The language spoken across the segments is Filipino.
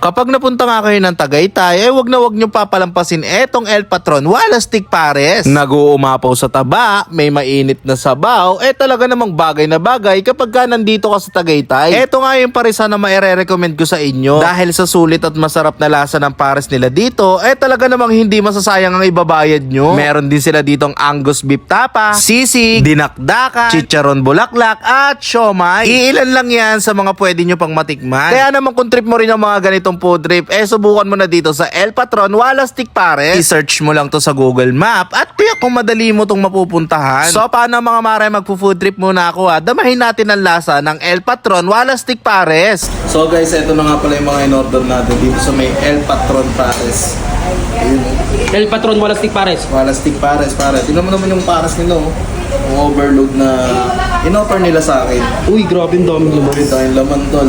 Kapag napunta nga kayo ng Tagaytay, wag na wag nyo papalampasin etong El Patron Walastik Pares. Nag-uumapaw sa taba, may mainit na sabaw, talaga namang bagay na bagay kapag ka nandito ka sa Tagaytay. Eto nga yung parisa na maire-recommend ko sa inyo. Dahil sa sulit at masarap na lasa ng pares nila dito, talaga namang hindi masasayang ang ibabayad nyo. Meron din sila ditong Angus beef tapa, sisig, dinakdakan, chicharon bulaklak, at siomay. Iilan lang yan sa mga pwede nyo pang matikman. Kaya naman kung trip mo rin ang mga ganitong food trip, subukan mo na dito sa El Patron Walastik Pares. I-search mo lang to sa Google Map at tiyak kung madali mo tong mapupuntahan. So paano mga mare, magpo-food trip muna ako damahin natin ang lasa ng El Patron Walastik Pares. So guys, ito na nga pala yung mga in-order natin dito sa may El Patron Pares. Ayun. El Patron Walastik Pares. Walastik Pares, pare. Tingnan mo naman yung pares nila, yung overload na in-offer nila sa akin. Uy, grabe ang daming laman. Ito yung laman, tol.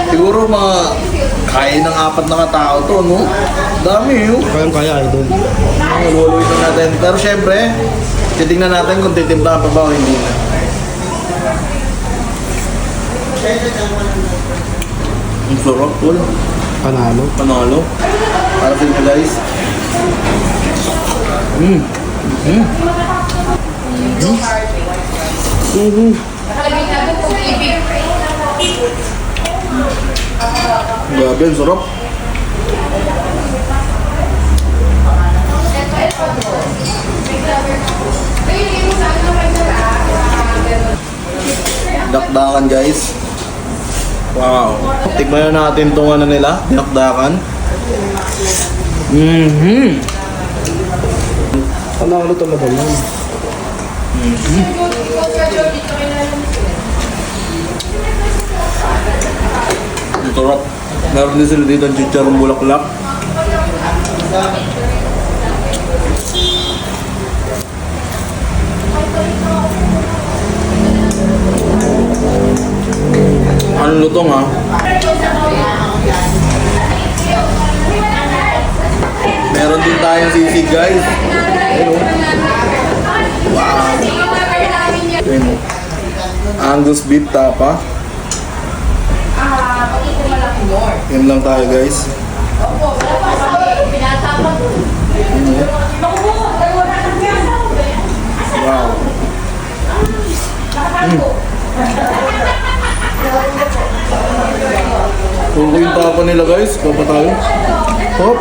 Siguro mga kaya ng 4 na katao to, no? Dami, yun. Kayang-kaya, idol. Lululoy na natin. Pero syempre, titignan natin kung titimplahan pa ba o hindi na. Ang sarap, tol. Panalo. Panalo. Para sa inyo, guys. Grabe, ang sarap. Dakdakan, guys. Wow. Tikman na natin itong ano nila, dakdakan. Panalo talaga yan. Ang sarap. Meron din sila dito ang chicharong bulaklak. Ano lutong, ha? Meron din tayong sisig, guys. Ayun, wow. Ayun, Angus beef tapa. Yan lang tayo, guys. Wow. Tuko yung tapa nila, guys. Papa tayo. Hop.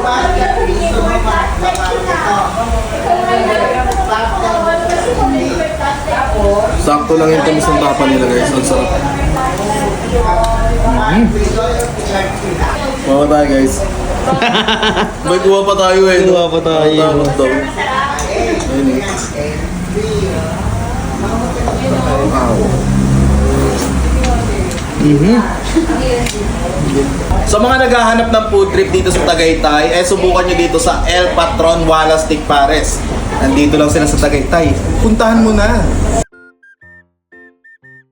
Sakto lang yung tamis ng tapa nila, guys. Ang sarap. Kuha tayo, guys. May kuha pa tayo, Kuha pa tayo. Takot daw. Ayun, wow. Sa mga naghahanap ng food trip dito sa Tagaytay, subukan nyo dito sa El Patron Walastik Pares. Nandito lang sila sa Tagaytay. Puntahan mo na!